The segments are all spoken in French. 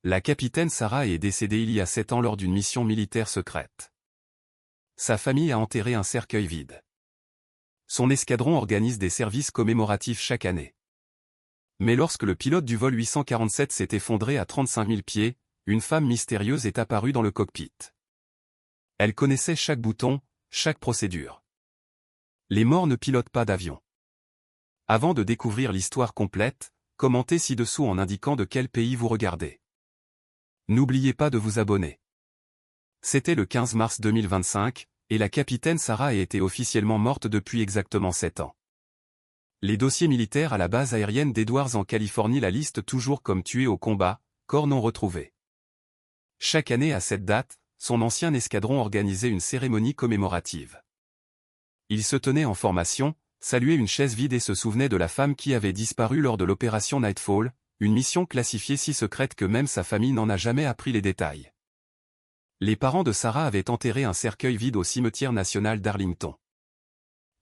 La capitaine Sarah est décédée il y a 7 ans lors d'une mission militaire secrète. Sa famille a enterré un cercueil vide. Son escadron organise des services commémoratifs chaque année. Mais lorsque le pilote du vol 847 s'est effondré à 35 000 pieds, une femme mystérieuse est apparue dans le cockpit. Elle connaissait chaque bouton, chaque procédure. Les morts ne pilotent pas d'avion. Avant de découvrir l'histoire complète, commentez ci-dessous en indiquant de quel pays vous regardez. N'oubliez pas de vous abonner. C'était le 15 mars 2025, et la capitaine Sarah a été officiellement morte depuis exactement 7 ans. Les dossiers militaires à la base aérienne d'Edwards en Californie la listent toujours comme tuée au combat, corps non retrouvé. Chaque année à cette date, son ancien escadron organisait une cérémonie commémorative. Il se tenait en formation, saluait une chaise vide et se souvenait de la femme qui avait disparu lors de l'opération Nightfall, une mission classifiée si secrète que même sa famille n'en a jamais appris les détails. Les parents de Sarah avaient enterré un cercueil vide au cimetière national d'Arlington.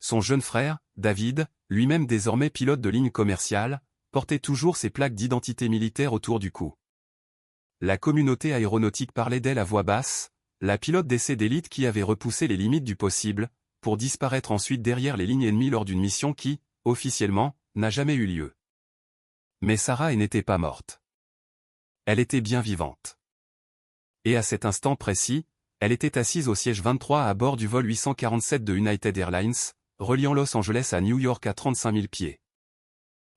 Son jeune frère, David, lui-même désormais pilote de ligne commerciale, portait toujours ses plaques d'identité militaire autour du cou. La communauté aéronautique parlait d'elle à voix basse, la pilote d'essai d'élite qui avait repoussé les limites du possible, pour disparaître ensuite derrière les lignes ennemies lors d'une mission qui, officiellement, n'a jamais eu lieu. Mais Sarah n'était pas morte. Elle était bien vivante. Et à cet instant précis, elle était assise au siège 23 à bord du vol 847 de United Airlines, reliant Los Angeles à New York à 35 000 pieds.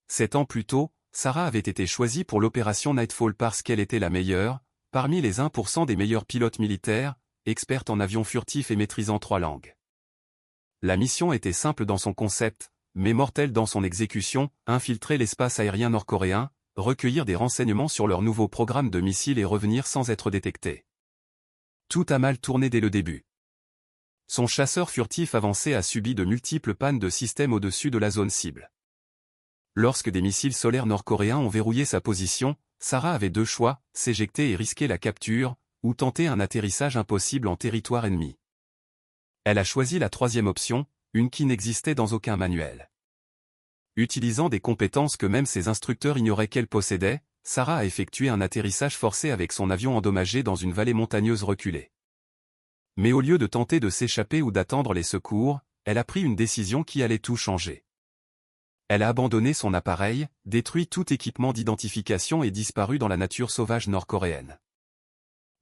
7 ans plus tôt, Sarah avait été choisie pour l'opération Nightfall parce qu'elle était la meilleure, parmi les 1% des meilleurs pilotes militaires, experte en avions furtifs et maîtrisant 3 langues. La mission était simple dans son concept, mais mortelle dans son exécution, infiltrer l'espace aérien nord-coréen, recueillir des renseignements sur leur nouveau programme de missiles et revenir sans être détecté. Tout a mal tourné dès le début. Son chasseur furtif avancé a subi de multiples pannes de système au-dessus de la zone cible. Lorsque des missiles solaires nord-coréens ont verrouillé sa position, Sarah avait 2 choix, s'éjecter et risquer la capture, ou tenter un atterrissage impossible en territoire ennemi. Elle a choisi la 3e option, une qui n'existait dans aucun manuel. Utilisant des compétences que même ses instructeurs ignoraient qu'elle possédait, Sarah a effectué un atterrissage forcé avec son avion endommagé dans une vallée montagneuse reculée. Mais au lieu de tenter de s'échapper ou d'attendre les secours, elle a pris une décision qui allait tout changer. Elle a abandonné son appareil, détruit tout équipement d'identification et disparu dans la nature sauvage nord-coréenne.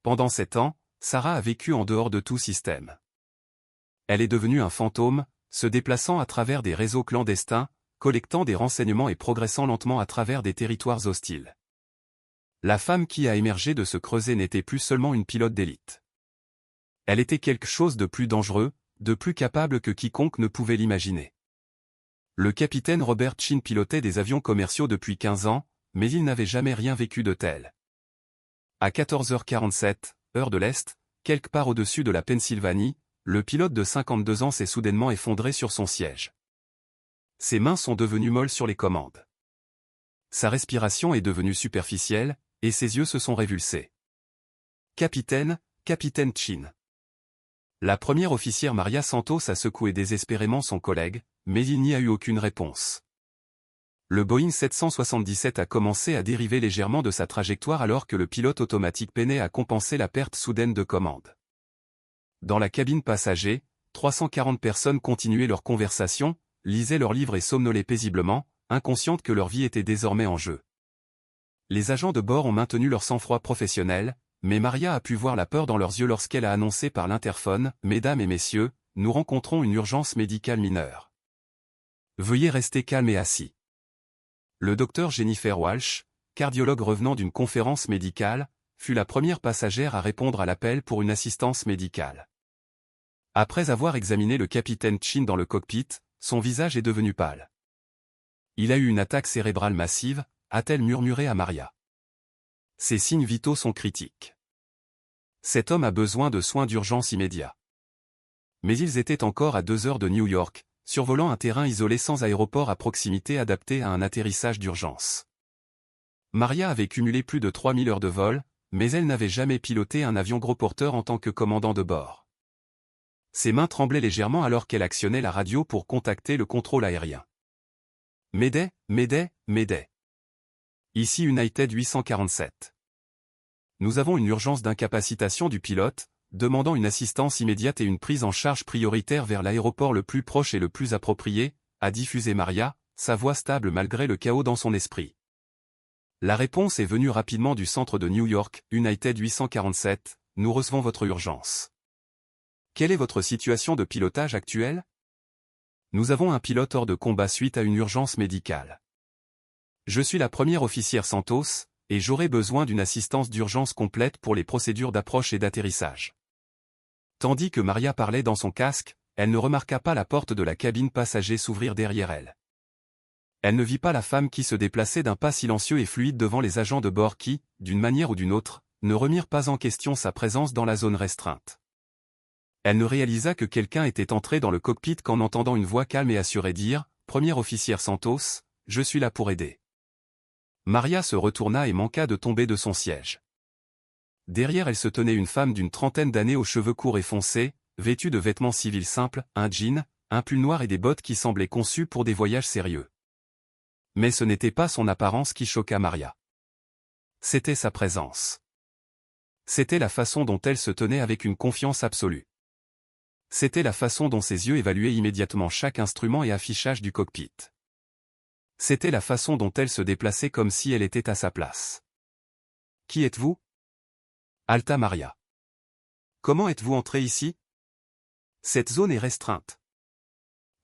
Pendant 7 ans, Sarah a vécu en dehors de tout système. Elle est devenue un fantôme, se déplaçant à travers des réseaux clandestins, collectant des renseignements et progressant lentement à travers des territoires hostiles. La femme qui a émergé de ce creuset n'était plus seulement une pilote d'élite. Elle était quelque chose de plus dangereux, de plus capable que quiconque ne pouvait l'imaginer. Le capitaine Robert Chin pilotait des avions commerciaux depuis 15 ans, mais il n'avait jamais rien vécu de tel. À 14h47, heure de l'Est, quelque part au-dessus de la Pennsylvanie, le pilote de 52 ans s'est soudainement effondré sur son siège. Ses mains sont devenues molles sur les commandes. Sa respiration est devenue superficielle, et ses yeux se sont révulsés. Capitaine Chin. La première officière Maria Santos a secoué désespérément son collègue, mais il n'y a eu aucune réponse. Le Boeing 777 a commencé à dériver légèrement de sa trajectoire alors que le pilote automatique peinait à compenser la perte soudaine de commande. Dans la cabine passager, 340 personnes continuaient leur conversation, lisaient leurs livres et somnolaient paisiblement, inconscientes que leur vie était désormais en jeu. Les agents de bord ont maintenu leur sang-froid professionnel, mais Maria a pu voir la peur dans leurs yeux lorsqu'elle a annoncé par l'interphone « Mesdames et messieurs, nous rencontrons une urgence médicale mineure. Veuillez rester calme et assis. » Le docteur Jennifer Walsh, cardiologue revenant d'une conférence médicale, fut la première passagère à répondre à l'appel pour une assistance médicale. Après avoir examiné le capitaine Chin dans le cockpit, son visage est devenu pâle. « Il a eu une attaque cérébrale massive », a-t-elle murmuré à Maria. Ses signes vitaux sont critiques. Cet homme a besoin de soins d'urgence immédiats. Mais ils étaient encore à 2 heures de New York, survolant un terrain isolé sans aéroport à proximité adapté à un atterrissage d'urgence. Maria avait cumulé plus de 3000 heures de vol, mais elle n'avait jamais piloté un avion gros porteur en tant que commandant de bord. Ses mains tremblaient légèrement alors qu'elle actionnait la radio pour contacter le contrôle aérien. « Mayday, Mayday, Mayday. Ici United 847. Nous avons une urgence d'incapacitation du pilote, demandant une assistance immédiate et une prise en charge prioritaire vers l'aéroport le plus proche et le plus approprié, a diffusé Maria, sa voix stable malgré le chaos dans son esprit. La réponse est venue rapidement du centre de New York, United 847, nous recevons votre urgence. Quelle est votre situation de pilotage actuelle? Nous avons un pilote hors de combat suite à une urgence médicale. Je suis la première officière Santos, et j'aurai besoin d'une assistance d'urgence complète pour les procédures d'approche et d'atterrissage. Tandis que Maria parlait dans son casque, elle ne remarqua pas la porte de la cabine passager s'ouvrir derrière elle. Elle ne vit pas la femme qui se déplaçait d'un pas silencieux et fluide devant les agents de bord qui, d'une manière ou d'une autre, ne remirent pas en question sa présence dans la zone restreinte. Elle ne réalisa que quelqu'un était entré dans le cockpit qu'en entendant une voix calme et assurée dire « Première officière Santos, je suis là pour aider ». Maria se retourna et manqua de tomber de son siège. Derrière elle se tenait une femme d'une trentaine d'années aux cheveux courts et foncés, vêtue de vêtements civils simples, un jean, un pull noir et des bottes qui semblaient conçues pour des voyages sérieux. Mais ce n'était pas son apparence qui choqua Maria. C'était sa présence. C'était la façon dont elle se tenait avec une confiance absolue. C'était la façon dont ses yeux évaluaient immédiatement chaque instrument et affichage du cockpit. C'était la façon dont elle se déplaçait comme si elle était à sa place. « Qui êtes-vous » halta Maria. « Comment êtes-vous entré ici ?»« Cette zone est restreinte. »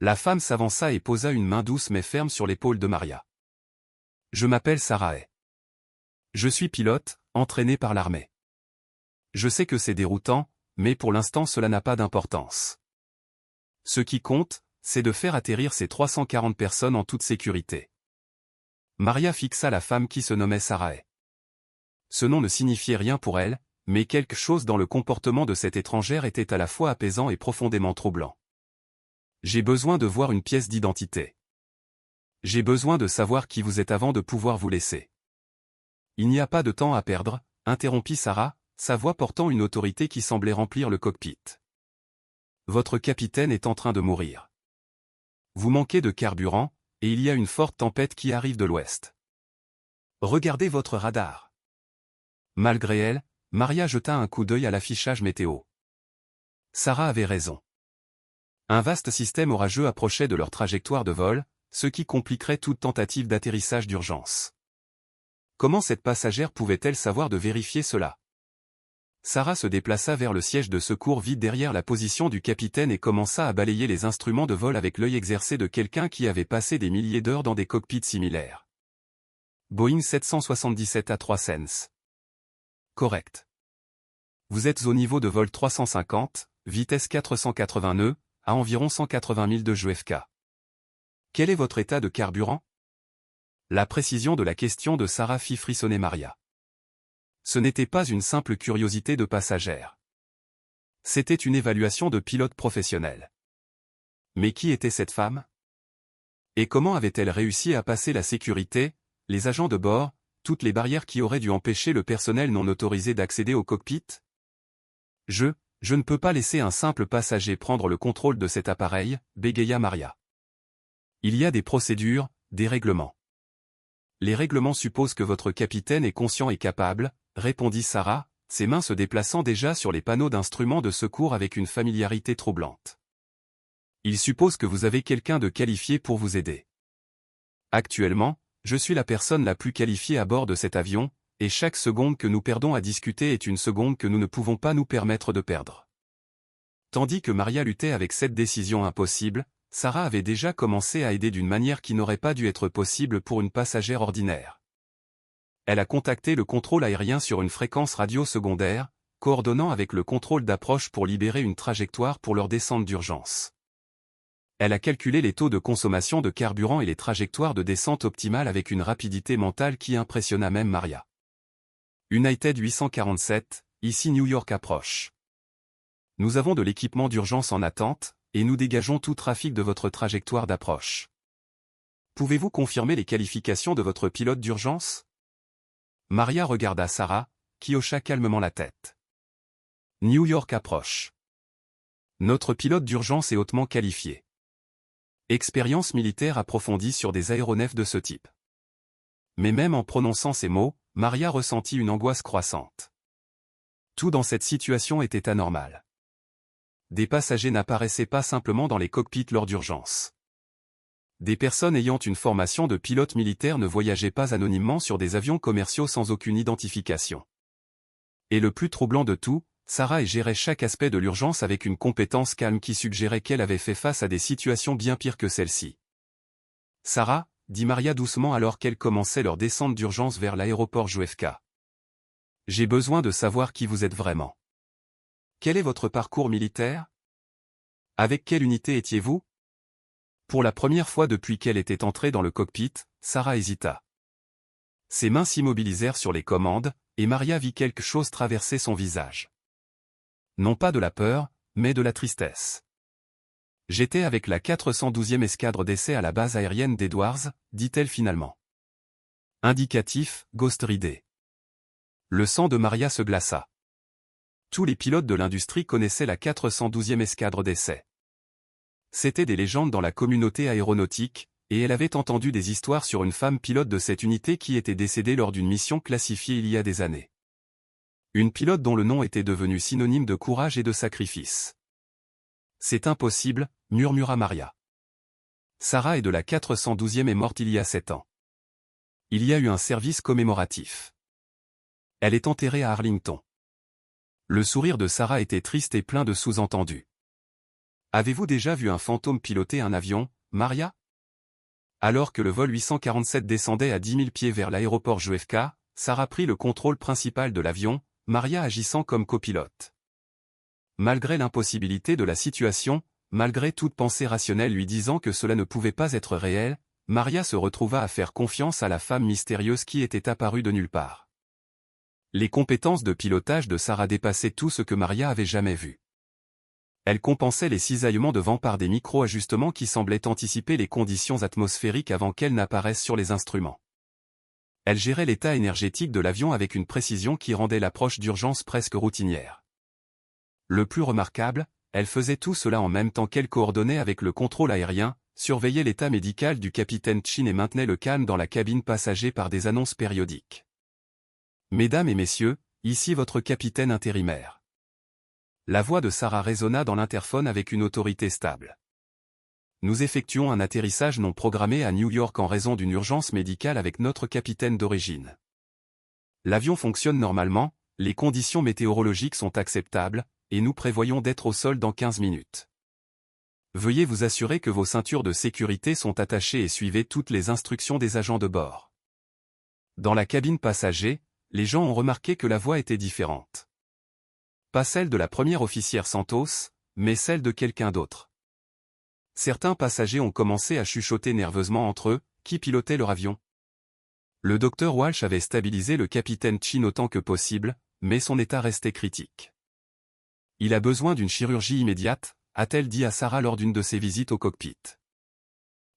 La femme s'avança et posa une main douce mais ferme sur l'épaule de Maria. « Je m'appelle Sarah. Je suis pilote, entraîné par l'armée. Je sais que c'est déroutant, mais pour l'instant cela n'a pas d'importance. Ce qui compte, c'est de faire atterrir ces 340 personnes en toute sécurité. » Maria fixa la femme qui se nommait Sarah. Ce nom ne signifiait rien pour elle, mais quelque chose dans le comportement de cette étrangère était à la fois apaisant et profondément troublant. « J'ai besoin de voir une pièce d'identité. J'ai besoin de savoir qui vous êtes avant de pouvoir vous laisser. » « Il n'y a pas de temps à perdre, interrompit Sarah, sa voix portant une autorité qui semblait remplir le cockpit. « Votre capitaine est en train de mourir. Vous manquez de carburant, et il y a une forte tempête qui arrive de l'ouest. Regardez votre radar. » Malgré elle, Maria jeta un coup d'œil à l'affichage météo. Sarah avait raison. Un vaste système orageux approchait de leur trajectoire de vol, ce qui compliquerait toute tentative d'atterrissage d'urgence. Comment cette passagère pouvait-elle savoir de vérifier cela? Sarah se déplaça vers le siège de secours vide derrière la position du capitaine et commença à balayer les instruments de vol avec l'œil exercé de quelqu'un qui avait passé des milliers d'heures dans des cockpits similaires. Boeing 777 A3 Correct. Vous êtes au niveau de vol 350, vitesse 480 nœuds, à environ 180 000 de JFK. Quel est votre état de carburant? La précision de la question de Sarah fit frissonner Maria. Ce n'était pas une simple curiosité de passagère. C'était une évaluation de pilote professionnel. Mais qui était cette femme? Et comment avait-elle réussi à passer la sécurité, les agents de bord, toutes les barrières qui auraient dû empêcher le personnel non autorisé d'accéder au cockpit? Je ne peux pas laisser un simple passager prendre le contrôle de cet appareil, bégaya Maria. Il y a des procédures, des règlements. Les règlements supposent que votre capitaine est conscient et capable, répondit Sarah, ses mains se déplaçant déjà sur les panneaux d'instruments de secours avec une familiarité troublante. Il suppose que vous avez quelqu'un de qualifié pour vous aider. Actuellement, je suis la personne la plus qualifiée à bord de cet avion, et chaque seconde que nous perdons à discuter est une seconde que nous ne pouvons pas nous permettre de perdre. Tandis que Maria luttait avec cette décision impossible, Sarah avait déjà commencé à aider d'une manière qui n'aurait pas dû être possible pour une passagère ordinaire. Elle a contacté le contrôle aérien sur une fréquence radio secondaire, coordonnant avec le contrôle d'approche pour libérer une trajectoire pour leur descente d'urgence. Elle a calculé les taux de consommation de carburant et les trajectoires de descente optimales avec une rapidité mentale qui impressionna même Maria. United 847, ici New York approche. Nous avons de l'équipement d'urgence en attente, et nous dégageons tout trafic de votre trajectoire d'approche. Pouvez-vous confirmer les qualifications de votre pilote d'urgence? Maria regarda Sarah, qui hocha calmement la tête. New York approche. Notre pilote d'urgence est hautement qualifié. Expérience militaire approfondie sur des aéronefs de ce type. Mais même en prononçant ces mots, Maria ressentit une angoisse croissante. Tout dans cette situation était anormal. Des passagers n'apparaissaient pas simplement dans les cockpits lors d'urgence. Des personnes ayant une formation de pilote militaire ne voyageaient pas anonymement sur des avions commerciaux sans aucune identification. Et le plus troublant de tout, Sarah gérait chaque aspect de l'urgence avec une compétence calme qui suggérait qu'elle avait fait face à des situations bien pires que celle-ci. « Sarah », dit Maria doucement alors qu'elle commençait leur descente d'urgence vers l'aéroport JFK. « J'ai besoin de savoir qui vous êtes vraiment. Quel est votre parcours militaire? Avec quelle unité étiez-vous? » Pour la première fois depuis qu'elle était entrée dans le cockpit, Sarah hésita. Ses mains s'immobilisèrent sur les commandes, et Maria vit quelque chose traverser son visage. Non pas de la peur, mais de la tristesse. « J'étais avec la 412e escadre d'essai à la base aérienne d'Edwards, dit-elle finalement. Indicatif, Ghost Ridley. Le sang de Maria se glaça. Tous les pilotes de l'industrie connaissaient la 412e escadre d'essai. C'étaient des légendes dans la communauté aéronautique, et elle avait entendu des histoires sur une femme pilote de cette unité qui était décédée lors d'une mission classifiée il y a des années. Une pilote dont le nom était devenu synonyme de courage et de sacrifice. « C'est impossible », murmura Maria. Sarah est de la 412e est morte il y a 7 ans. Il y a eu un service commémoratif. Elle est enterrée à Arlington. Le sourire de Sarah était triste et plein de sous-entendus. Avez-vous déjà vu un fantôme piloter un avion, Maria? Alors que le vol 847 descendait à 10 000 pieds vers l'aéroport JFK, Sarah prit le contrôle principal de l'avion, Maria agissant comme copilote. Malgré l'impossibilité de la situation, malgré toute pensée rationnelle lui disant que cela ne pouvait pas être réel, Maria se retrouva à faire confiance à la femme mystérieuse qui était apparue de nulle part. Les compétences de pilotage de Sarah dépassaient tout ce que Maria avait jamais vu. Elle compensait les cisaillements de vent par des micro-ajustements qui semblaient anticiper les conditions atmosphériques avant qu'elles n'apparaissent sur les instruments. Elle gérait l'état énergétique de l'avion avec une précision qui rendait l'approche d'urgence presque routinière. Le plus remarquable, elle faisait tout cela en même temps qu'elle coordonnait avec le contrôle aérien, surveillait l'état médical du capitaine Chin et maintenait le calme dans la cabine passager par des annonces périodiques. « Mesdames et messieurs, ici votre capitaine intérimaire. » La voix de Sarah résonna dans l'interphone avec une autorité stable. Nous effectuons un atterrissage non programmé à New York en raison d'une urgence médicale avec notre capitaine d'origine. L'avion fonctionne normalement, les conditions météorologiques sont acceptables, et nous prévoyons d'être au sol dans 15 minutes. Veuillez vous assurer que vos ceintures de sécurité sont attachées et suivez toutes les instructions des agents de bord. Dans la cabine passager, les gens ont remarqué que la voix était différente. Pas celle de la première officière Santos, mais celle de quelqu'un d'autre. Certains passagers ont commencé à chuchoter nerveusement entre eux, qui pilotait leur avion. Le docteur Walsh avait stabilisé le capitaine Chin autant que possible, mais son état restait critique. Il a besoin d'une chirurgie immédiate, a-t-elle dit à Sarah lors d'une de ses visites au cockpit.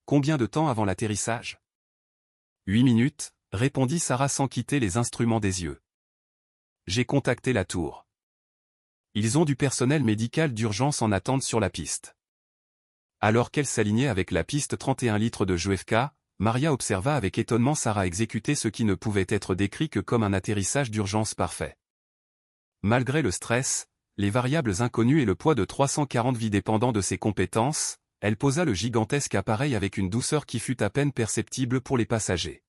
Combien de temps avant l'atterrissage? 8 minutes, répondit Sarah sans quitter les instruments des yeux. J'ai contacté la tour. Ils ont du personnel médical d'urgence en attente sur la piste. Alors qu'elle s'alignait avec la piste 31 litres de JFK, Maria observa avec étonnement Sarah exécuter ce qui ne pouvait être décrit que comme un atterrissage d'urgence parfait. Malgré le stress, les variables inconnues et le poids de 340 vies dépendant de ses compétences, elle posa le gigantesque appareil avec une douceur qui fut à peine perceptible pour les passagers.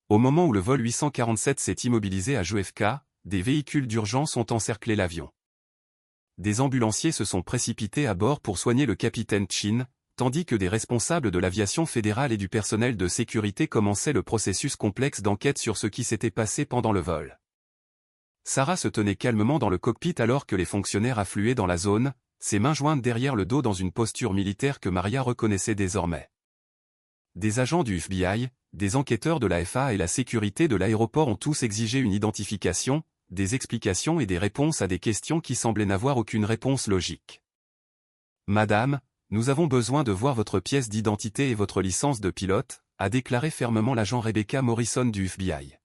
Au moment où le vol 847 s'est immobilisé à JFK, des véhicules d'urgence ont encerclé l'avion. Des ambulanciers se sont précipités à bord pour soigner le capitaine Chin, tandis que des responsables de l'aviation fédérale et du personnel de sécurité commençaient le processus complexe d'enquête sur ce qui s'était passé pendant le vol. Sarah se tenait calmement dans le cockpit alors que les fonctionnaires affluaient dans la zone, ses mains jointes derrière le dos dans une posture militaire que Maria reconnaissait désormais. Des agents du FBI, des enquêteurs de la FAA et la sécurité de l'aéroport ont tous exigé une identification, des explications et des réponses à des questions qui semblaient n'avoir aucune réponse logique. « Madame, nous avons besoin de voir votre pièce d'identité et votre licence de pilote », a déclaré fermement l'agent Rebecca Morrison du FBI.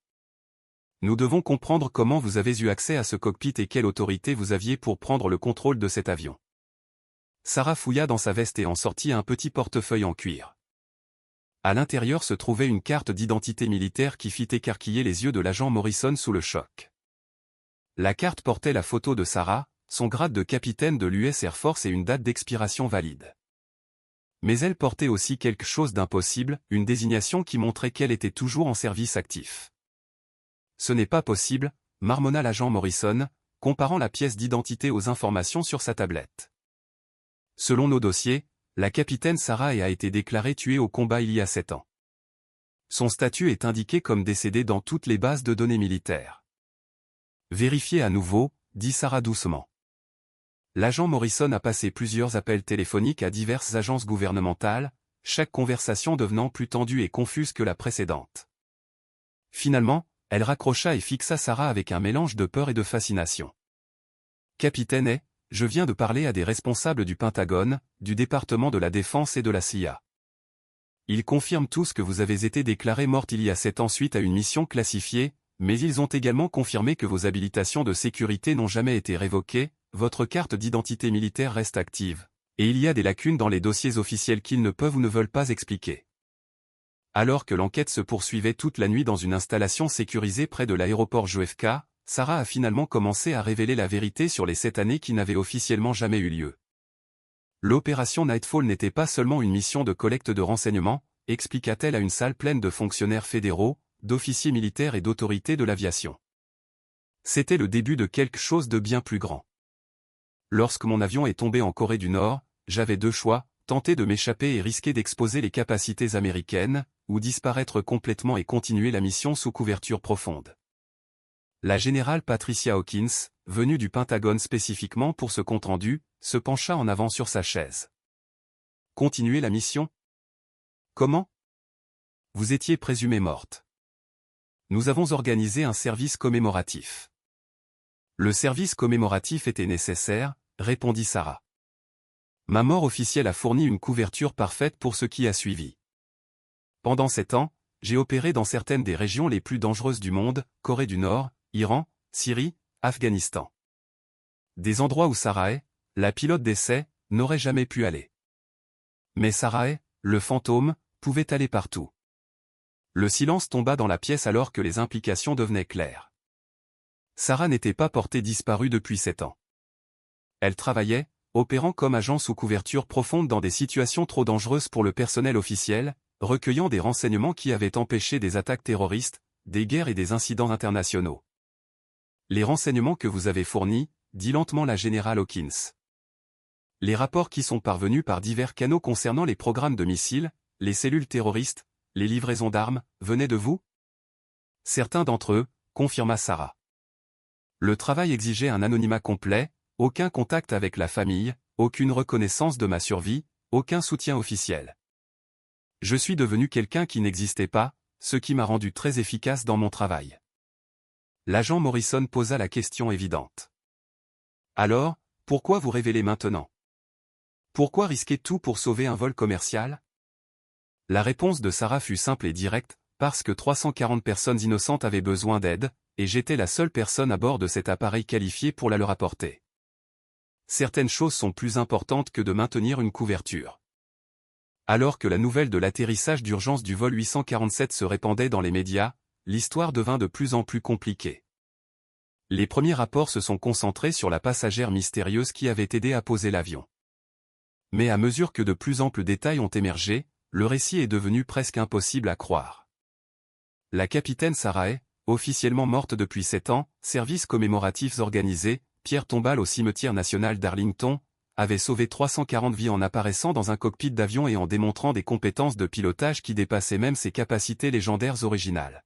« Nous devons comprendre comment vous avez eu accès à ce cockpit et quelle autorité vous aviez pour prendre le contrôle de cet avion. » Sarah fouilla dans sa veste et en sortit un petit portefeuille en cuir. À l'intérieur se trouvait une carte d'identité militaire qui fit écarquiller les yeux de l'agent Morrison sous le choc. La carte portait la photo de Sarah, son grade de capitaine de l'US Air Force et une date d'expiration valide. Mais elle portait aussi quelque chose d'impossible, une désignation qui montrait qu'elle était toujours en service actif. Ce n'est pas possible, marmonna l'agent Morrison, comparant la pièce d'identité aux informations sur sa tablette. Selon nos dossiers, la capitaine Sarah a été déclarée tuée au combat il y a 7 ans. Son statut est indiqué comme décédé dans toutes les bases de données militaires. Vérifiez à nouveau, dit Sarah doucement. L'agent Morrison a passé plusieurs appels téléphoniques à diverses agences gouvernementales, chaque conversation devenant plus tendue et confuse que la précédente. Finalement, elle raccrocha et fixa Sarah avec un mélange de peur et de fascination. Capitaine, je viens de parler à des responsables du Pentagone, du département de la Défense et de la CIA. Ils confirment tous que vous avez été déclarée morte il y a 7 ans suite à une mission classifiée, mais ils ont également confirmé que vos habilitations de sécurité n'ont jamais été révoquées, votre carte d'identité militaire reste active, et il y a des lacunes dans les dossiers officiels qu'ils ne peuvent ou ne veulent pas expliquer. Alors que l'enquête se poursuivait toute la nuit dans une installation sécurisée près de l'aéroport JFK, Sarah a finalement commencé à révéler la vérité sur les 7 années qui n'avaient officiellement jamais eu lieu. L'opération Nightfall n'était pas seulement une mission de collecte de renseignements, expliqua-t-elle à une salle pleine de fonctionnaires fédéraux, d'officiers militaires et d'autorités de l'aviation. C'était le début de quelque chose de bien plus grand. Lorsque mon avion est tombé en Corée du Nord, j'avais 2 choix, tenter de m'échapper et risquer d'exposer les capacités américaines, ou disparaître complètement et continuer la mission sous couverture profonde. La générale Patricia Hawkins, venue du Pentagone spécifiquement pour ce compte-rendu, se pencha en avant sur sa chaise. Continuer la mission? Comment? Vous étiez présumée morte. Nous avons organisé un service commémoratif. Le service commémoratif était nécessaire, répondit Sarah. Ma mort officielle a fourni une couverture parfaite pour ce qui a suivi. Pendant 7 ans, j'ai opéré dans certaines des régions les plus dangereuses du monde, Corée du Nord, Iran, Syrie, Afghanistan. Des endroits où Sarah, la pilote d'essai, n'aurait jamais pu aller. Mais Sarah, le fantôme, pouvait aller partout. Le silence tomba dans la pièce alors que les implications devenaient claires. Sarah n'était pas portée disparue depuis 7 ans. Elle travaillait, opérant comme agent sous couverture profonde dans des situations trop dangereuses pour le personnel officiel, recueillant des renseignements qui avaient empêché des attaques terroristes, des guerres et des incidents internationaux. Les renseignements que vous avez fournis, dit lentement la générale Hawkins. Les rapports qui sont parvenus par divers canaux concernant les programmes de missiles, les cellules terroristes, les livraisons d'armes, venaient de vous? Certains d'entre eux, confirma Sarah. Le travail exigeait un anonymat complet, aucun contact avec la famille, aucune reconnaissance de ma survie, aucun soutien officiel. Je suis devenu quelqu'un qui n'existait pas, ce qui m'a rendu très efficace dans mon travail. L'agent Morrison posa la question évidente. Alors, pourquoi vous révéler maintenant? Pourquoi risquer tout pour sauver un vol commercial? La réponse de Sarah fut simple et directe, parce que 340 personnes innocentes avaient besoin d'aide, et j'étais la seule personne à bord de cet appareil qualifié pour la leur apporter. Certaines choses sont plus importantes que de maintenir une couverture. Alors que la nouvelle de l'atterrissage d'urgence du vol 847 se répandait dans les médias, l'histoire devint de plus en plus compliquée. Les premiers rapports se sont concentrés sur la passagère mystérieuse qui avait aidé à poser l'avion. Mais à mesure que de plus amples détails ont émergé, le récit est devenu presque impossible à croire. La capitaine Sarah, officiellement morte depuis 7 ans, services commémoratifs organisés, pierre tombale au cimetière national d'Arlington, avait sauvé 340 vies en apparaissant dans un cockpit d'avion et en démontrant des compétences de pilotage qui dépassaient même ses capacités légendaires originales.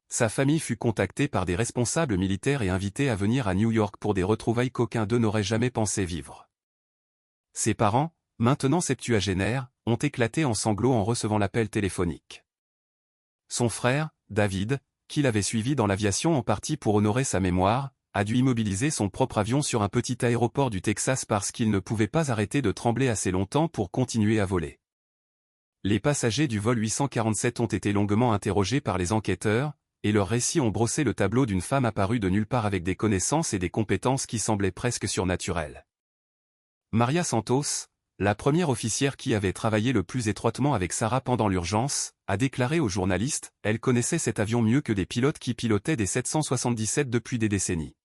Sa famille fut contactée par des responsables militaires et invitée à venir à New York pour des retrouvailles qu'aucun d'eux n'aurait jamais pensé vivre. Ses parents, maintenant septuagénaires, ont éclaté en sanglots en recevant l'appel téléphonique. Son frère, David, qui l'avait suivi dans l'aviation en partie pour honorer sa mémoire, a dû immobiliser son propre avion sur un petit aéroport du Texas parce qu'il ne pouvait pas arrêter de trembler assez longtemps pour continuer à voler. Les passagers du vol 847 ont été longuement interrogés par les enquêteurs, et leurs récits ont brossé le tableau d'une femme apparue de nulle part avec des connaissances et des compétences qui semblaient presque surnaturelles. Maria Santos, la première officière qui avait travaillé le plus étroitement avec Sarah pendant l'urgence, a déclaré aux journalistes, elle connaissait cet avion mieux que des pilotes qui pilotaient des 777 depuis des décennies.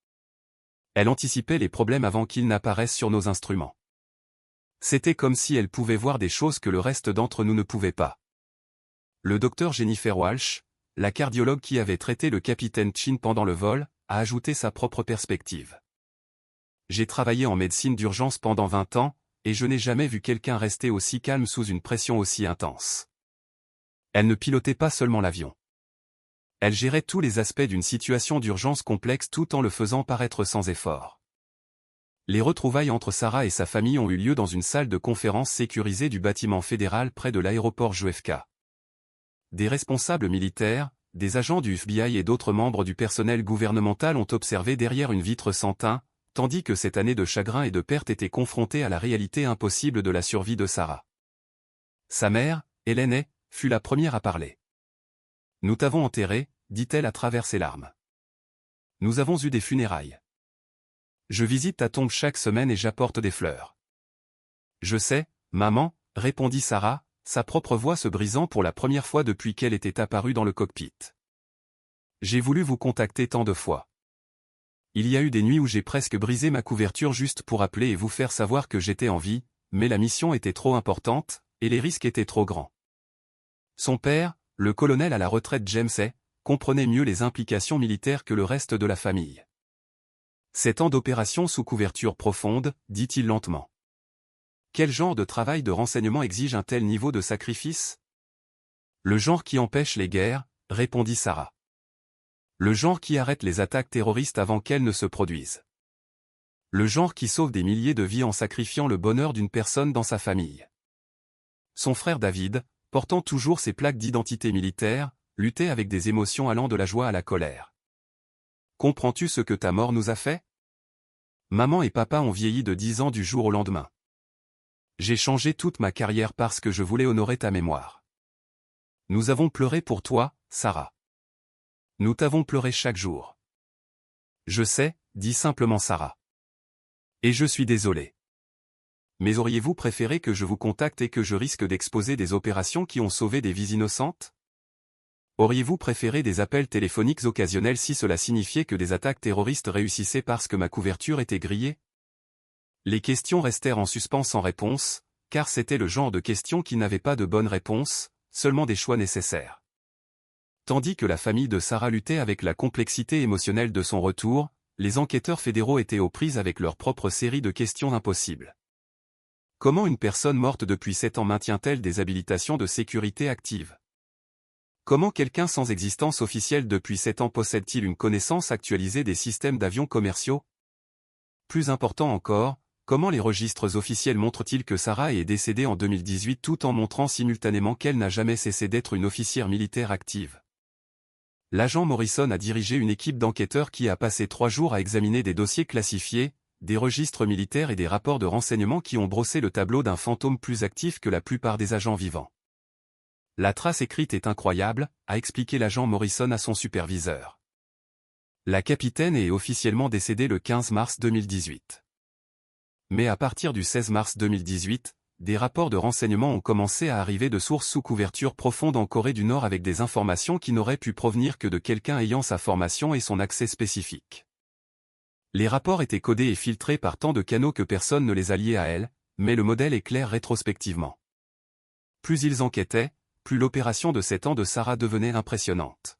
Elle anticipait les problèmes avant qu'ils n'apparaissent sur nos instruments. C'était comme si elle pouvait voir des choses que le reste d'entre nous ne pouvait pas. Le docteur Jennifer Walsh, la cardiologue qui avait traité le capitaine Chin pendant le vol, a ajouté sa propre perspective. J'ai travaillé en médecine d'urgence pendant 20 ans, et je n'ai jamais vu quelqu'un rester aussi calme sous une pression aussi intense. Elle ne pilotait pas seulement l'avion. Elle gérait tous les aspects d'une situation d'urgence complexe tout en le faisant paraître sans effort. Les retrouvailles entre Sarah et sa famille ont eu lieu dans une salle de conférence sécurisée du bâtiment fédéral près de l'aéroport JFK. Des responsables militaires, des agents du FBI et d'autres membres du personnel gouvernemental ont observé derrière une vitre sans teint, tandis que cette année de chagrin et de perte était confrontée à la réalité impossible de la survie de Sarah. Sa mère, Hélène, fut la première à parler. « Nous t'avons enterré », dit-elle à travers ses larmes. « Nous avons eu des funérailles. Je visite ta tombe chaque semaine et j'apporte des fleurs. »« Je sais, maman, » répondit Sarah, sa propre voix se brisant pour la première fois depuis qu'elle était apparue dans le cockpit. « J'ai voulu vous contacter tant de fois. Il y a eu des nuits où j'ai presque brisé ma couverture juste pour appeler et vous faire savoir que j'étais en vie, mais la mission était trop importante, et les risques étaient trop grands. » Son père, le colonel à la retraite James A., comprenait mieux les implications militaires que le reste de la famille. « 7 ans d'opération sous couverture profonde, dit-il lentement. Quel genre de travail de renseignement exige un tel niveau de sacrifice? Le genre qui empêche les guerres, répondit Sarah. Le genre qui arrête les attaques terroristes avant qu'elles ne se produisent. Le genre qui sauve des milliers de vies en sacrifiant le bonheur d'une personne dans sa famille. Son frère David, portant toujours ses plaques d'identité militaire, luttait avec des émotions allant de la joie à la colère. Comprends-tu ce que ta mort nous a fait? Maman et papa ont vieilli de 10 ans du jour au lendemain. J'ai changé toute ma carrière parce que je voulais honorer ta mémoire. Nous avons pleuré pour toi, Sarah. Nous t'avons pleuré chaque jour. Je sais, dit simplement Sarah. Et je suis désolé. Mais auriez-vous préféré que je vous contacte et que je risque d'exposer des opérations qui ont sauvé des vies innocentes? Auriez-vous préféré des appels téléphoniques occasionnels si cela signifiait que des attaques terroristes réussissaient parce que ma couverture était grillée? Les questions restèrent en suspens sans réponse, car c'était le genre de questions qui n'avaient pas de bonne réponse, seulement des choix nécessaires. Tandis que la famille de Sarah luttait avec la complexité émotionnelle de son retour, les enquêteurs fédéraux étaient aux prises avec leur propre série de questions impossibles. Comment une personne morte depuis 7 ans maintient-elle des habilitations de sécurité actives? Comment quelqu'un sans existence officielle depuis 7 ans possède-t-il une connaissance actualisée des systèmes d'avions commerciaux? Plus important encore, comment les registres officiels montrent-ils que Sarah est décédée en 2018 tout en montrant simultanément qu'elle n'a jamais cessé d'être une officière militaire active? L'agent Morrison a dirigé une équipe d'enquêteurs qui a passé 3 jours à examiner des dossiers classifiés, des registres militaires et des rapports de renseignement qui ont brossé le tableau d'un fantôme plus actif que la plupart des agents vivants. La trace écrite est incroyable, a expliqué l'agent Morrison à son superviseur. La capitaine est officiellement décédée le 15 mars 2018. Mais à partir du 16 mars 2018, des rapports de renseignement ont commencé à arriver de sources sous couverture profonde en Corée du Nord avec des informations qui n'auraient pu provenir que de quelqu'un ayant sa formation et son accès spécifique. Les rapports étaient codés et filtrés par tant de canaux que personne ne les alliait à elle, mais le modèle est clair rétrospectivement. Plus ils enquêtaient, plus l'opération de 7 ans de Sarah devenait impressionnante.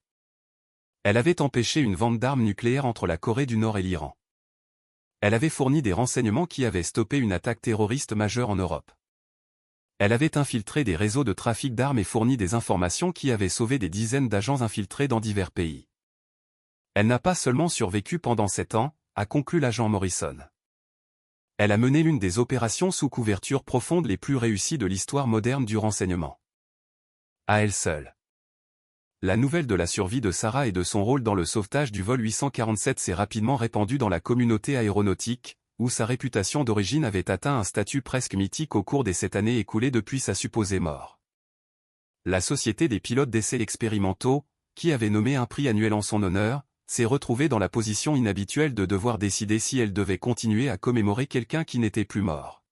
Elle avait empêché une vente d'armes nucléaires entre la Corée du Nord et l'Iran. Elle avait fourni des renseignements qui avaient stoppé une attaque terroriste majeure en Europe. Elle avait infiltré des réseaux de trafic d'armes et fourni des informations qui avaient sauvé des dizaines d'agents infiltrés dans divers pays. Elle n'a pas seulement survécu pendant 7 ans, a conclu l'agent Morrison. Elle a mené l'une des opérations sous couverture profonde les plus réussies de l'histoire moderne du renseignement. À elle seule. La nouvelle de la survie de Sarah et de son rôle dans le sauvetage du vol 847 s'est rapidement répandue dans la communauté aéronautique, où sa réputation d'origine avait atteint un statut presque mythique au cours des 7 années écoulées depuis sa supposée mort. La Société des pilotes d'essais expérimentaux, qui avait nommé un prix annuel en son honneur, s'est retrouvée dans la position inhabituelle de devoir décider si elle devait continuer à commémorer quelqu'un qui n'était plus mort.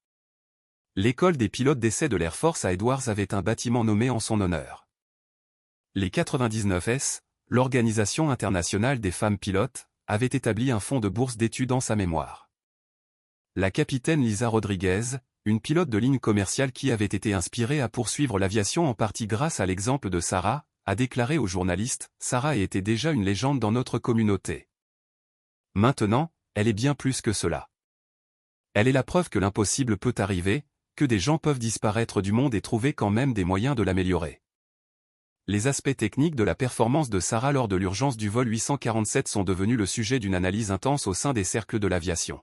L'école des pilotes d'essais de l'Air Force à Edwards avait un bâtiment nommé en son honneur. Les 99S, l'Organisation internationale des femmes pilotes, avait établi un fonds de bourse d'études en sa mémoire. La capitaine Lisa Rodriguez, une pilote de ligne commerciale qui avait été inspirée à poursuivre l'aviation en partie grâce à l'exemple de Sarah, a déclaré aux journalistes « Sarah était déjà une légende dans notre communauté. Maintenant, elle est bien plus que cela. Elle est la preuve que l'impossible peut arriver, que des gens peuvent disparaître du monde et trouver quand même des moyens de l'améliorer. » Les aspects techniques de la performance de Sarah lors de l'urgence du vol 847 sont devenus le sujet d'une analyse intense au sein des cercles de l'aviation.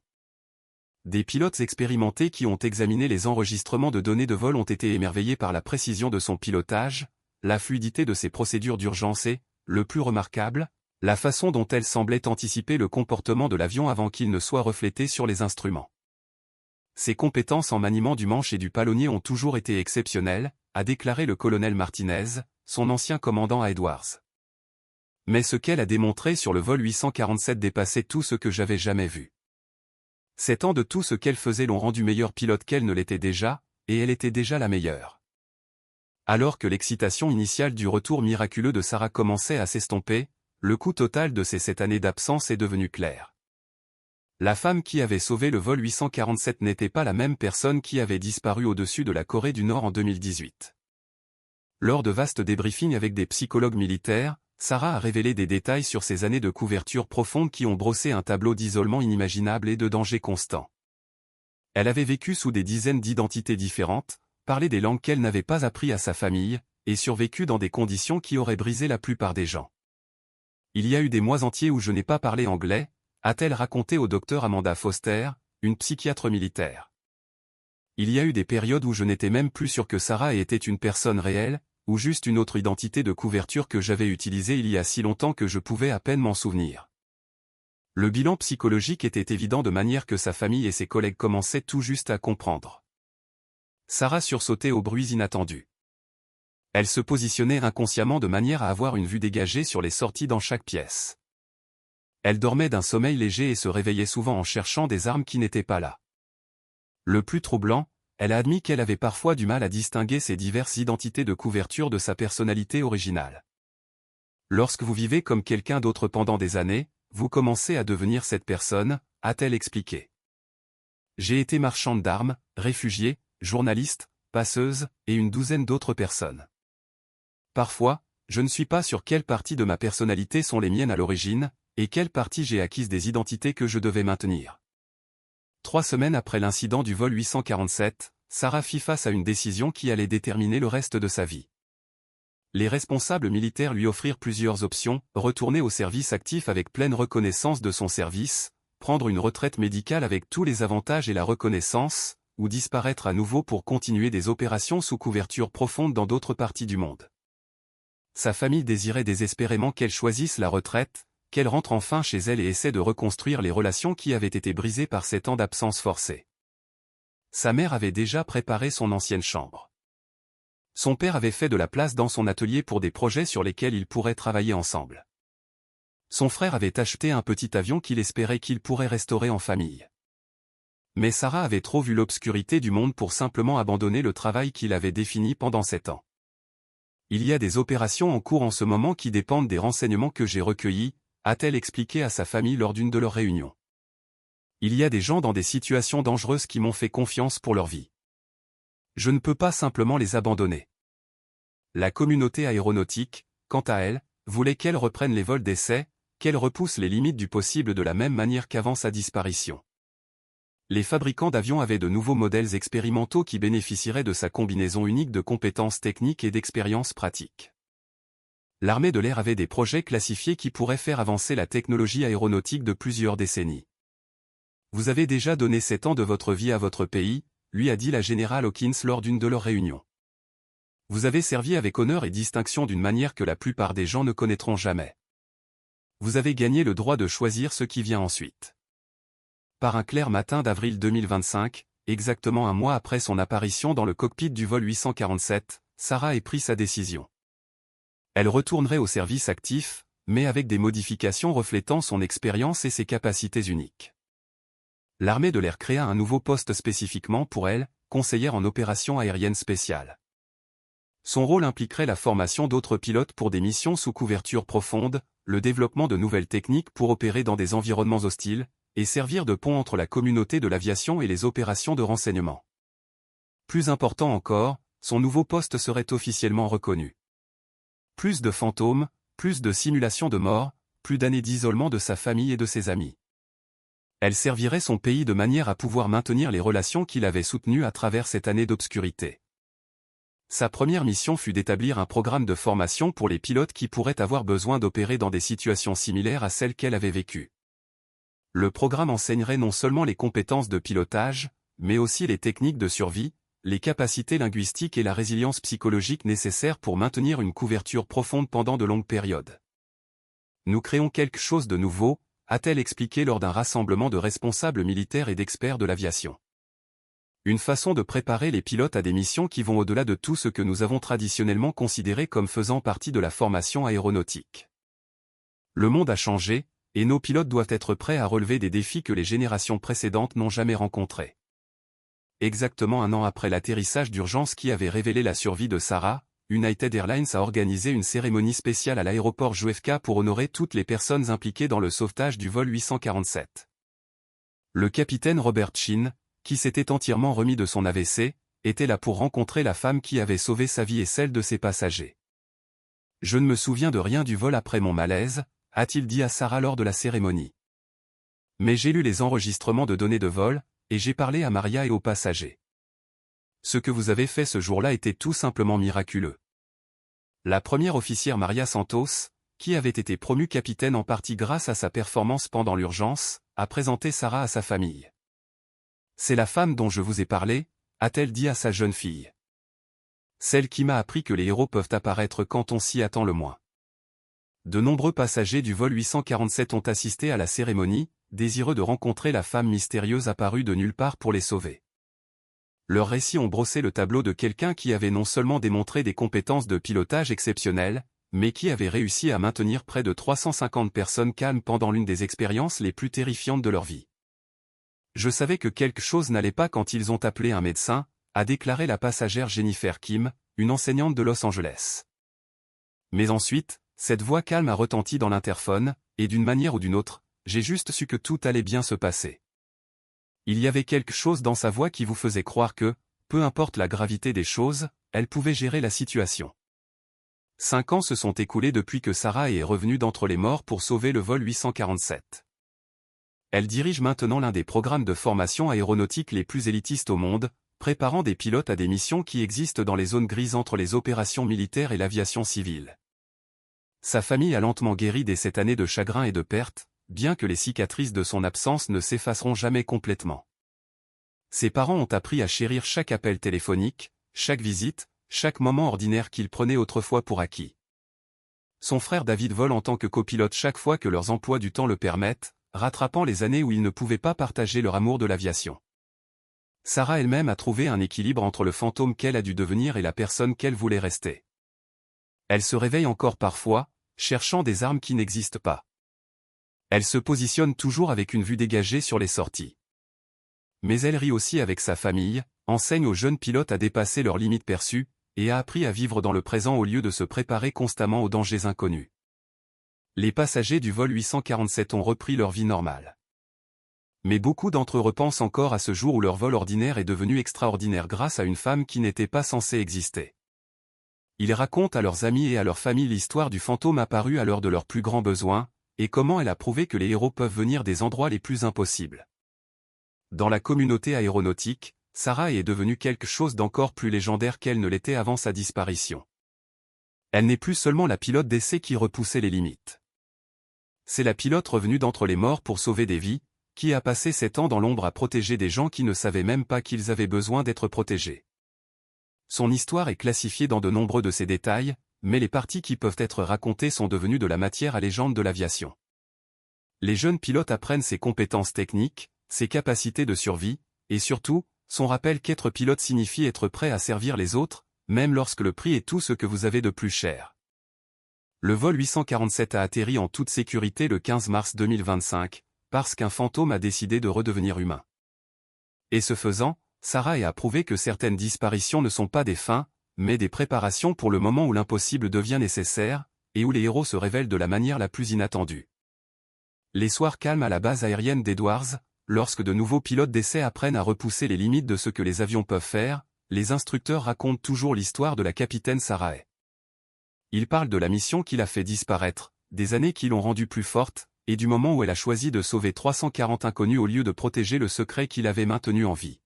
Des pilotes expérimentés qui ont examiné les enregistrements de données de vol ont été émerveillés par la précision de son pilotage, la fluidité de ses procédures d'urgence et, le plus remarquable, la façon dont elle semblait anticiper le comportement de l'avion avant qu'il ne soit reflété sur les instruments. Ses compétences en maniement du manche et du palonnier ont toujours été exceptionnelles, a déclaré le colonel Martinez, son ancien commandant à Edwards. Mais ce qu'elle a démontré sur le vol 847 dépassait tout ce que j'avais jamais vu. 7 ans de tout ce qu'elle faisait l'ont rendu meilleure pilote qu'elle ne l'était déjà, et elle était déjà la meilleure. Alors que l'excitation initiale du retour miraculeux de Sarah commençait à s'estomper, le coût total de ces 7 années d'absence est devenu clair. La femme qui avait sauvé le vol 847 n'était pas la même personne qui avait disparu au-dessus de la Corée du Nord en 2018. Lors de vastes débriefings avec des psychologues militaires, Sarah a révélé des détails sur ses années de couverture profonde qui ont brossé un tableau d'isolement inimaginable et de danger constant. Elle avait vécu sous des dizaines d'identités différentes, parlé des langues qu'elle n'avait pas appris à sa famille, et survécu dans des conditions qui auraient brisé la plupart des gens. Il y a eu des mois entiers où je n'ai pas parlé anglais, a-t-elle raconté au docteur Amanda Foster, une psychiatre militaire. Il y a eu des périodes où je n'étais même plus sûr que Sarah était une personne réelle, ou juste une autre identité de couverture que j'avais utilisée il y a si longtemps que je pouvais à peine m'en souvenir. Le bilan psychologique était évident de manière que sa famille et ses collègues commençaient tout juste à comprendre. Sarah sursautait aux bruits inattendus. Elle se positionnait inconsciemment de manière à avoir une vue dégagée sur les sorties dans chaque pièce. Elle dormait d'un sommeil léger et se réveillait souvent en cherchant des armes qui n'étaient pas là. Le plus troublant, elle a admis qu'elle avait parfois du mal à distinguer ces diverses identités de couverture de sa personnalité originale. Lorsque vous vivez comme quelqu'un d'autre pendant des années, vous commencez à devenir cette personne, a-t-elle expliqué. J'ai été marchande d'armes, réfugiée, journaliste, passeuse, et une douzaine d'autres personnes. Parfois, je ne suis pas sûr quelle partie de ma personnalité sont les miennes à l'origine, et quelle partie j'ai acquise des identités que je devais maintenir. 3 semaines après l'incident du vol 847, Sarah fit face à une décision qui allait déterminer le reste de sa vie. Les responsables militaires lui offrirent plusieurs options, retourner au service actif avec pleine reconnaissance de son service, prendre une retraite médicale avec tous les avantages et la reconnaissance, ou disparaître à nouveau pour continuer des opérations sous couverture profonde dans d'autres parties du monde. Sa famille désirait désespérément qu'elle choisisse la retraite, qu'elle rentre enfin chez elle et essaie de reconstruire les relations qui avaient été brisées par 7 ans d'absence forcée. Sa mère avait déjà préparé son ancienne chambre. Son père avait fait de la place dans son atelier pour des projets sur lesquels ils pourraient travailler ensemble. Son frère avait acheté un petit avion qu'il espérait qu'il pourrait restaurer en famille. Mais Sarah avait trop vu l'obscurité du monde pour simplement abandonner le travail qu'il avait défini pendant 7 ans. Il y a des opérations en cours en ce moment qui dépendent des renseignements que j'ai recueillis, a-t-elle expliqué à sa famille lors d'une de leurs réunions. Il y a des gens dans des situations dangereuses qui m'ont fait confiance pour leur vie. Je ne peux pas simplement les abandonner. La communauté aéronautique, quant à elle, voulait qu'elle reprenne les vols d'essai, qu'elle repousse les limites du possible de la même manière qu'avant sa disparition. Les fabricants d'avions avaient de nouveaux modèles expérimentaux qui bénéficieraient de sa combinaison unique de compétences techniques et d'expériences pratiques. L'armée de l'air avait des projets classifiés qui pourraient faire avancer la technologie aéronautique de plusieurs décennies. Vous avez déjà donné 7 ans de votre vie à votre pays, lui a dit la générale Hawkins lors d'une de leurs réunions. Vous avez servi avec honneur et distinction d'une manière que la plupart des gens ne connaîtront jamais. Vous avez gagné le droit de choisir ce qui vient ensuite. Par un clair matin d'avril 2025, exactement un mois après son apparition dans le cockpit du vol 847, Sarah ait pris sa décision. Elle retournerait au service actif, mais avec des modifications reflétant son expérience et ses capacités uniques. L'armée de l'air créa un nouveau poste spécifiquement pour elle, conseillère en opérations aériennes spéciales. Son rôle impliquerait la formation d'autres pilotes pour des missions sous couverture profonde, le développement de nouvelles techniques pour opérer dans des environnements hostiles, et servir de pont entre la communauté de l'aviation et les opérations de renseignement. Plus important encore, son nouveau poste serait officiellement reconnu. Plus de fantômes, plus de simulations de mort, plus d'années d'isolement de sa famille et de ses amis. Elle servirait son pays de manière à pouvoir maintenir les relations qu'il avait soutenues à travers cette année d'obscurité. Sa première mission fut d'établir un programme de formation pour les pilotes qui pourraient avoir besoin d'opérer dans des situations similaires à celles qu'elle avait vécues. Le programme enseignerait non seulement les compétences de pilotage, mais aussi les techniques de survie, les capacités linguistiques et la résilience psychologique nécessaires pour maintenir une couverture profonde pendant de longues périodes. Nous créons quelque chose de nouveau, a-t-elle expliqué lors d'un rassemblement de responsables militaires et d'experts de l'aviation. Une façon de préparer les pilotes à des missions qui vont au-delà de tout ce que nous avons traditionnellement considéré comme faisant partie de la formation aéronautique. Le monde a changé, et nos pilotes doivent être prêts à relever des défis que les générations précédentes n'ont jamais rencontrés. Exactement un an après l'atterrissage d'urgence qui avait révélé la survie de Sarah, United Airlines a organisé une cérémonie spéciale à l'aéroport JFK pour honorer toutes les personnes impliquées dans le sauvetage du vol 847. Le capitaine Robert Sheen, qui s'était entièrement remis de son AVC, était là pour rencontrer la femme qui avait sauvé sa vie et celle de ses passagers. « Je ne me souviens de rien du vol après mon malaise », a-t-il dit à Sarah lors de la cérémonie. « Mais j'ai lu les enregistrements de données de vol, et j'ai parlé à Maria et aux passagers. Ce que vous avez fait ce jour-là était tout simplement miraculeux. » La première officière Maria Santos, qui avait été promue capitaine en partie grâce à sa performance pendant l'urgence, a présenté Sarah à sa famille. « C'est la femme dont je vous ai parlé », a-t-elle dit à sa jeune fille. « Celle qui m'a appris que les héros peuvent apparaître quand on s'y attend le moins. » De nombreux passagers du vol 847 ont assisté à la cérémonie, désireux de rencontrer la femme mystérieuse apparue de nulle part pour les sauver. Leurs récits ont brossé le tableau de quelqu'un qui avait non seulement démontré des compétences de pilotage exceptionnelles, mais qui avait réussi à maintenir près de 350 personnes calmes pendant l'une des expériences les plus terrifiantes de leur vie. « Je savais que quelque chose n'allait pas quand ils ont appelé un médecin », a déclaré la passagère Jennifer Kim, une enseignante de Los Angeles. Mais ensuite, cette voix calme a retenti dans l'interphone, et d'une manière ou d'une autre, j'ai juste su que tout allait bien se passer. Il y avait quelque chose dans sa voix qui vous faisait croire que, peu importe la gravité des choses, elle pouvait gérer la situation. 5 ans se sont écoulés depuis que Sarah est revenue d'entre les morts pour sauver le vol 847. Elle dirige maintenant l'un des programmes de formation aéronautique les plus élitistes au monde, préparant des pilotes à des missions qui existent dans les zones grises entre les opérations militaires et l'aviation civile. Sa famille a lentement guéri dès cette année de chagrin et de perte, bien que les cicatrices de son absence ne s'effaceront jamais complètement. Ses parents ont appris à chérir chaque appel téléphonique, chaque visite, chaque moment ordinaire qu'ils prenaient autrefois pour acquis. Son frère David vole en tant que copilote chaque fois que leurs emplois du temps le permettent, rattrapant les années où ils ne pouvaient pas partager leur amour de l'aviation. Sarah elle-même a trouvé un équilibre entre le fantôme qu'elle a dû devenir et la personne qu'elle voulait rester. Elle se réveille encore parfois, cherchant des armes qui n'existent pas. Elle se positionne toujours avec une vue dégagée sur les sorties. Mais elle rit aussi avec sa famille, enseigne aux jeunes pilotes à dépasser leurs limites perçues, et a appris à vivre dans le présent au lieu de se préparer constamment aux dangers inconnus. Les passagers du vol 847 ont repris leur vie normale. Mais beaucoup d'entre eux repensent encore à ce jour où leur vol ordinaire est devenu extraordinaire grâce à une femme qui n'était pas censée exister. Ils racontent à leurs amis et à leur famille l'histoire du fantôme apparu à l'heure de leurs plus grands besoins, et comment elle a prouvé que les héros peuvent venir des endroits les plus impossibles. Dans la communauté aéronautique, Sarah est devenue quelque chose d'encore plus légendaire qu'elle ne l'était avant sa disparition. Elle n'est plus seulement la pilote d'essai qui repoussait les limites. C'est la pilote revenue d'entre les morts pour sauver des vies, qui a passé 7 ans dans l'ombre à protéger des gens qui ne savaient même pas qu'ils avaient besoin d'être protégés. Son histoire est classifiée dans de nombreux de ses détails, mais les parties qui peuvent être racontées sont devenues de la matière à légende de l'aviation. Les jeunes pilotes apprennent ses compétences techniques, ses capacités de survie, et surtout, son rappel qu'être pilote signifie être prêt à servir les autres, même lorsque le prix est tout ce que vous avez de plus cher. Le vol 847 a atterri en toute sécurité le 15 mars 2025, parce qu'un fantôme a décidé de redevenir humain. Et ce faisant, Sarah a prouvé que certaines disparitions ne sont pas des fins, mais des préparations pour le moment où l'impossible devient nécessaire, et où les héros se révèlent de la manière la plus inattendue. Les soirs calmes à la base aérienne d'Edwards, lorsque de nouveaux pilotes d'essai apprennent à repousser les limites de ce que les avions peuvent faire, les instructeurs racontent toujours l'histoire de la capitaine Sarah. Ils parlent de la mission qui l'a fait disparaître, des années qui l'ont rendue plus forte, et du moment où elle a choisi de sauver 340 inconnus au lieu de protéger le secret qui l'avait maintenu en vie.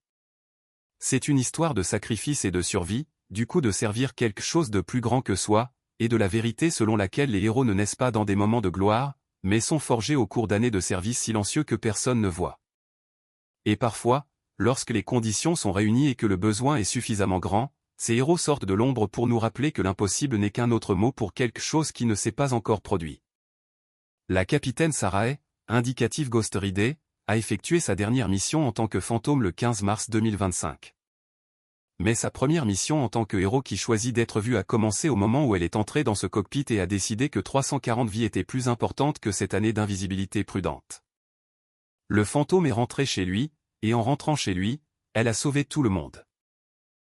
C'est une histoire de sacrifice et de survie, du coup de servir quelque chose de plus grand que soi, et de la vérité selon laquelle les héros ne naissent pas dans des moments de gloire, mais sont forgés au cours d'années de service silencieux que personne ne voit. Et parfois, lorsque les conditions sont réunies et que le besoin est suffisamment grand, ces héros sortent de l'ombre pour nous rappeler que l'impossible n'est qu'un autre mot pour quelque chose qui ne s'est pas encore produit. La capitaine Sarah, indicative Ghost Rider, a effectué sa dernière mission en tant que fantôme le 15 mars 2025. Mais sa première mission en tant que héros qui choisit d'être vu a commencé au moment où elle est entrée dans ce cockpit et a décidé que 340 vies étaient plus importantes que cette année d'invisibilité prudente. Le fantôme est rentré chez lui, et en rentrant chez lui, elle a sauvé tout le monde.